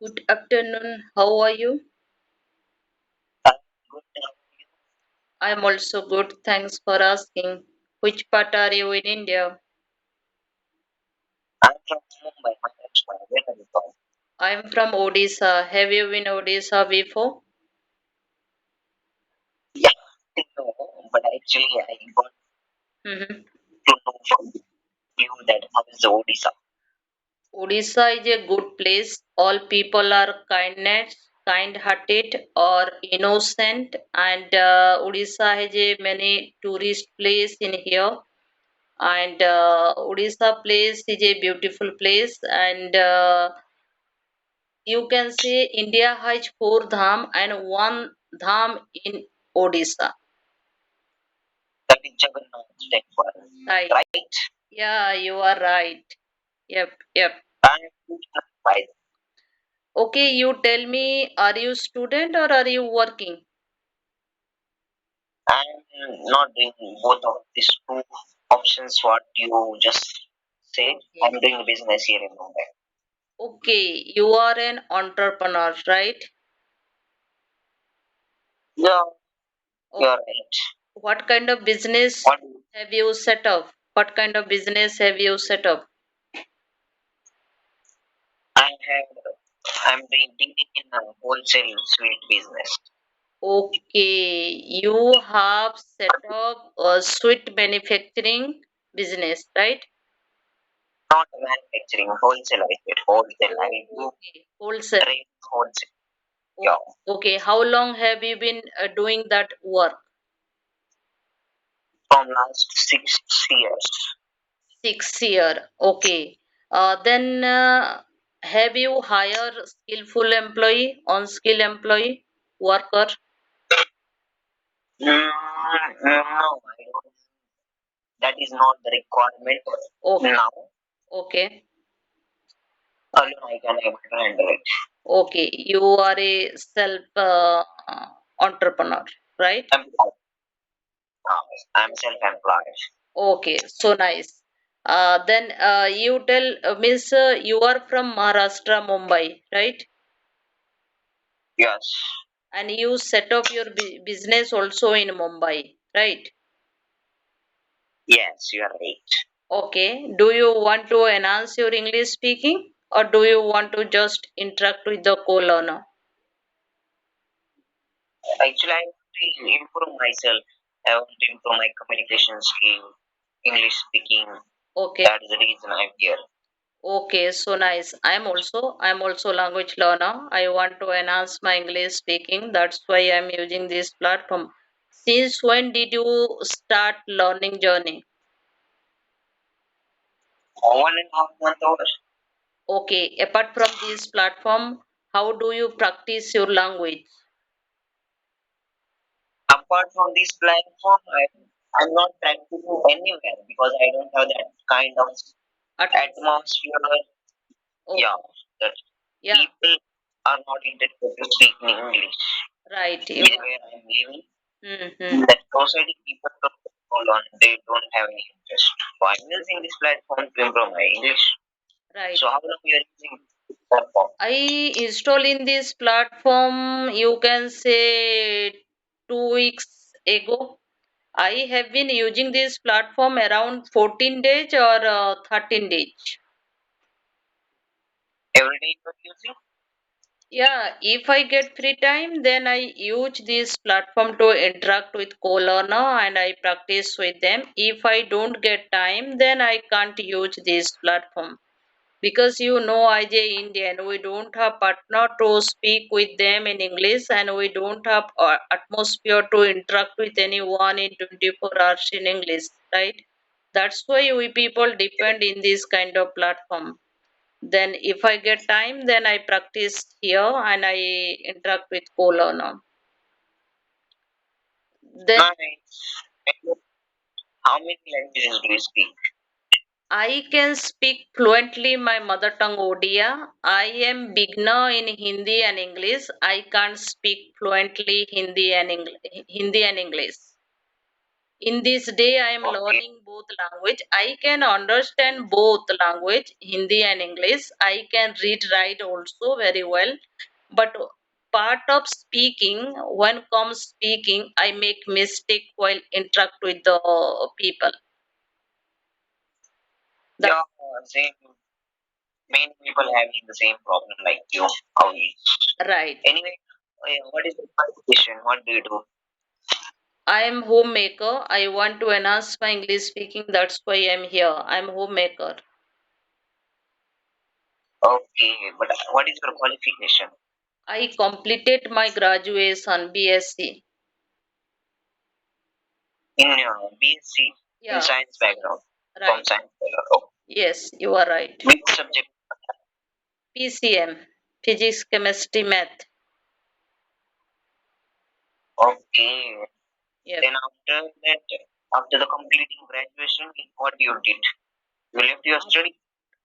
Good afternoon. How are you? I'm good. I'm also good. Thanks for asking. Which part are you in India? I'm from Mumbai, Maharashtra. Where are you from? I'm from Odisha. Have you been Odisha before? Yeah, I know, but actually I got Mhm. to know from you that how is the Odisha. Odisha is a good place. All people are kind-hearted or innocent, and Odisha has a many tourist place in here. And Odisha place is a beautiful place, and you can say India has four dham and one dham in Odisha. That is Jagannath temple, Right. right? Yeah, you are right. Yep, yep. I'm by Okay, you tell me, are you student or are you working? I'm not doing both of these two options what you just said. Okay. I'm doing business here in Mumbai. Okay, you are an entrepreneur, right? Yeah, you're Okay. right. What kind of business What have you set up? What kind of business have you set up? I have I'm doing dealing in a wholesale sweet business. Okay, you have set up a sweet manufacturing business, right? Not manufacturing, wholesale I said. Wholesale. I Oh, do okay. Wholesale. trade wholesale. O- Yeah. Okay, how long have you been doing that work? From last 6 years. 6 year. Okay. Then have you hired skillful employee, on-skill employee, worker? No, I don't. That is not the requirement Okay. now. Okay. Alone I can able to handle it. Okay. You are a self entrepreneur, right? Now I'm self-employed. Okay. So nice. Then you tell Miss, you are from Maharashtra, Mumbai, right? Yes. And you set up your business also in Mumbai, right? Yes, you are right. Okay. Do you want to enhance your English speaking or do you want to just interact with the co-learner? Actually, I want to improve myself. I want to improve my communication skill, English speaking. Okay. That is the reason I'm here. Okay, so nice. I'm also language learner. I want to enhance my English speaking. That's why I'm using this platform. Since when did you start learning journey? 1.5 month over. Okay, apart from this platform, how do you practice your language? Apart from this platform, I'm not practicing anywhere because I don't have that kind of Atmosphere. atmosphere. Okay. Yeah, that Yeah, people are not interested to speak in English. right. You Here are. where I'm living, Mm-hmm. that society people don't hold on, they don't have any interest. So I'm using this platform to improve my English. Right. So how long you are using this platform? I install in this platform, you can say 2 weeks ago. I have been using this platform around 14 days or 13 days. Every day you are using? Yeah, if I get free time, then I use this platform to interact with co-learner and I practice with them. If I don't get time, then I can't use this platform. Because as a Indian, we don't have partner to speak with them in English and we don't have atmosphere to interact with anyone in 24 hours in English, right? That's why we people depend in this kind of platform. Then if I get time, then I practice here and I interact with co-learner. Then Nice. How many languages do you speak? I can speak fluently my mother tongue Odia. I am beginner in Hindi and English. I can't speak fluently Hindi and English. In this day, I am Okay. learning both language. I can understand both language, Hindi and English. I can read, write also very well. But part of speaking, when comes speaking, I make mistake while interact with the people. Yeah, That's same. Many people having the same problem like you. How is? right. Anyway, what is the qualification? What do you do? I am homemaker. I want to enhance my English speaking. That's why I'm here. I'm homemaker. Okay, but what is your qualification? I completed my graduation BSc. In BSc, in Yeah, science background, science. from Right. science background. Oh, Yes, you are right. which subject? PCM, physics, chemistry, math. Okay. Yep. Then after that, after the completing graduation, what you did? You left your study?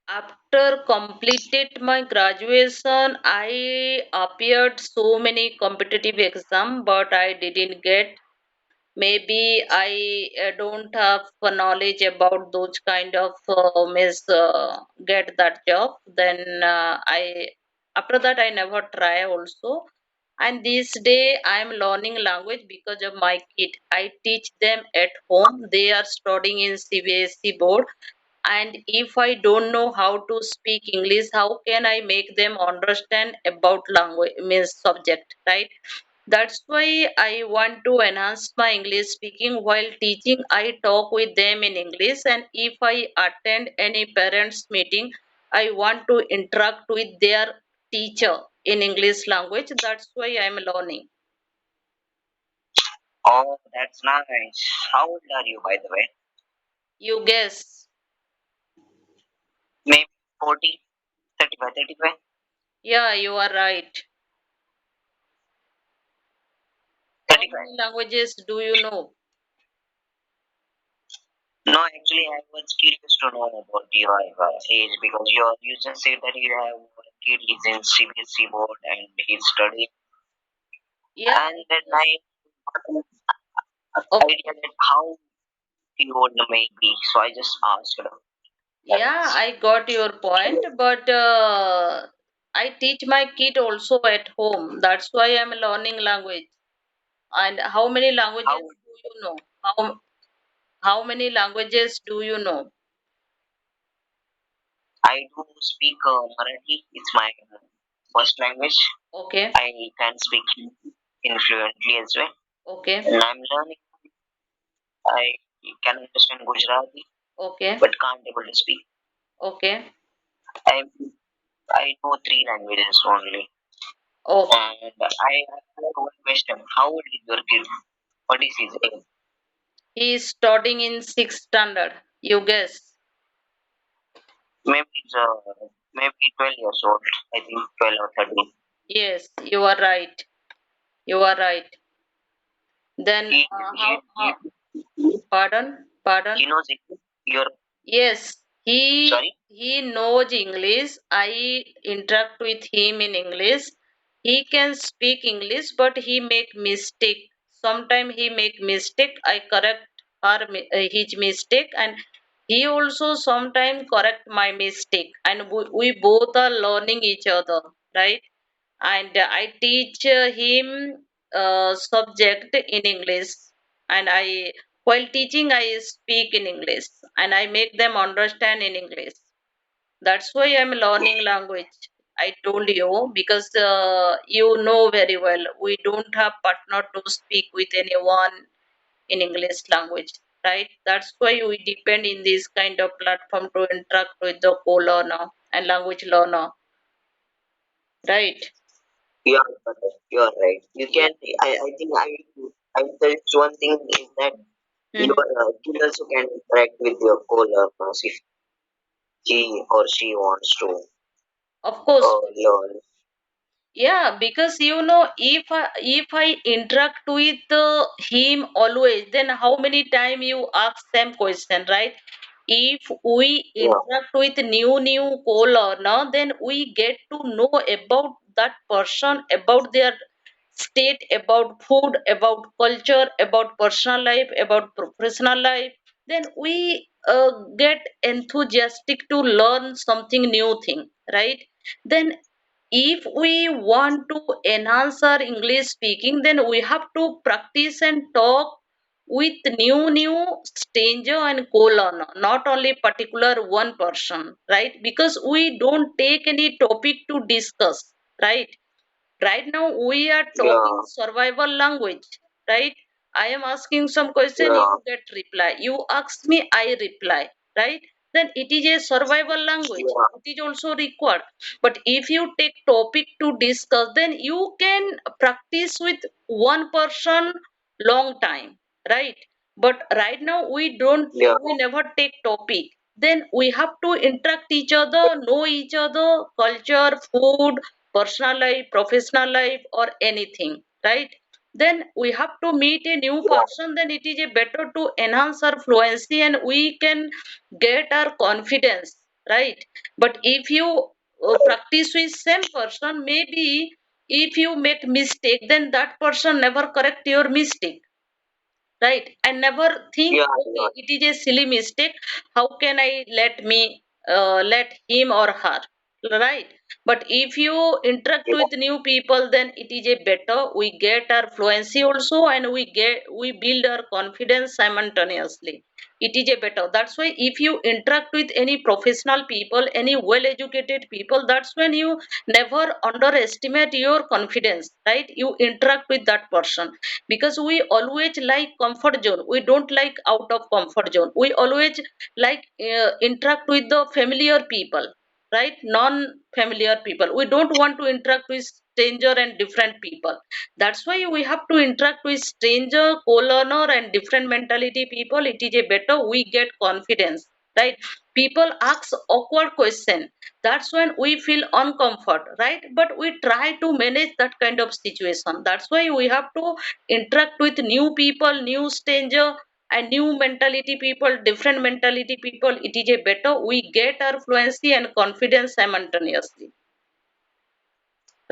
After completed my graduation, I appeared so many competitive exam, but I didn't get. Maybe I don't have knowledge about those kind of miss get that job. Then I after that I never try also. And this day I am learning language because of my kid. I teach them at home. They are studying in CBSE board, and if I don't know how to speak English, how can I make them understand about language means subject, right? That's why I want to enhance my English speaking. While teaching, I talk with them in English, and if I attend any parents meeting, I want to interact with their teacher in English language. That's why I'm learning. Oh, that's nice. How old are you, by the way? You guess. Maybe 40, 35, 35, Yeah, you are right. How 35. many languages do you know? No, actually, I was curious to know about your age because you just said that you have a kid is in CBSE board and he's studying, Yeah, and then I got an idea okay. that how he old may be. So I just asked her. Yeah, That's I got your point, but I teach my kid also at home. That's why I'm learning language. And how many how languages do you know? How many languages do you know? I do speak Marathi. It's my first language. Okay, I can speak in fluently as well, okay, and I'm learning. I can understand Gujarati, okay, but can't able to speak. okay, I I know three languages only. okay. And I have one question. How old is your kid? What is his age? He is studying in sixth standard. You guess. Maybe it's maybe 12 years old. I think 12 or 13. Yes, you are right. You are right. Then He he he, pardon, he pardon. knows it. Your Yes, sorry. he knows English. I interact with him in English. He can speak English, but he make mistake. Sometimes he make mistake. I correct his mistake, and he also sometimes correct my mistake. And we both are learning each other, right? And I teach him subject in English, and I while teaching I speak in English, and I make them understand in English. That's why I'm learning language. I told you because you know very well we don't have partner to speak with anyone in English language, right? That's why we depend in this kind of platform to interact with the co-learner and language learner, right? You are right. You are right. You Yeah. can. I think I tell you one thing is that your Mhm. kid also can interact with your co-learners if he or she wants to Of course. learn. Yeah, because if I interact with him always, then how many time you ask same question, right? If we Yeah. interact with new co-learner, then we get to know about that person, about their state, about food, about culture, about personal life, about professional life, then we get enthusiastic to learn something new thing, right? Then if we want to enhance our English speaking, then we have to practice and talk with new stranger and co-learner, not only particular one person, right? Because we don't take any topic to discuss, right? Right now we are talking Yeah, survival language, right? I am asking some question, yeah, you get reply, you ask me, I reply, right? Then it is a survival language, yeah, it is also required. But if you take topic to discuss, then you can practice with one person long time, right? But right now we don't, yeah, we never take topic. Then we have to interact each other, know each other, culture, food, personal life, professional life, or anything, right? Then we have to meet a new yeah, person, then it is a better to enhance our fluency and we can get our confidence, right? But if you practice with same person, maybe if you make mistake, then that person never correct your mistake, right? I never think, yeah, okay, it is a silly mistake, how can I let him or her, right? But if you interact yeah, with new people, then it is a better, we get our fluency also and we build our confidence simultaneously. It is a better, that's why if you interact with any professional people, any well educated people, that's when you never underestimate your confidence, right? You interact with that person, because we always like comfort zone, we don't like out of comfort zone, we always like interact with the familiar people, right? Non familiar people, we don't want to interact with stranger and different people. That's why we have to interact with stranger, co-learner, and different mentality people. It is a better, we get confidence, right? People ask awkward question, that's when we feel uncomfort, right? But we try to manage that kind of situation. That's why we have to interact with new people, new stranger, and new mentality people, different mentality people. It is a better, we get our fluency and confidence simultaneously,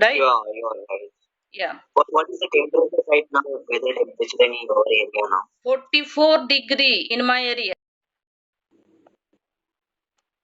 right? yeah, you're right. Yeah. What is the temperature right now? Weather temperature in your area now? 44 degree in my area.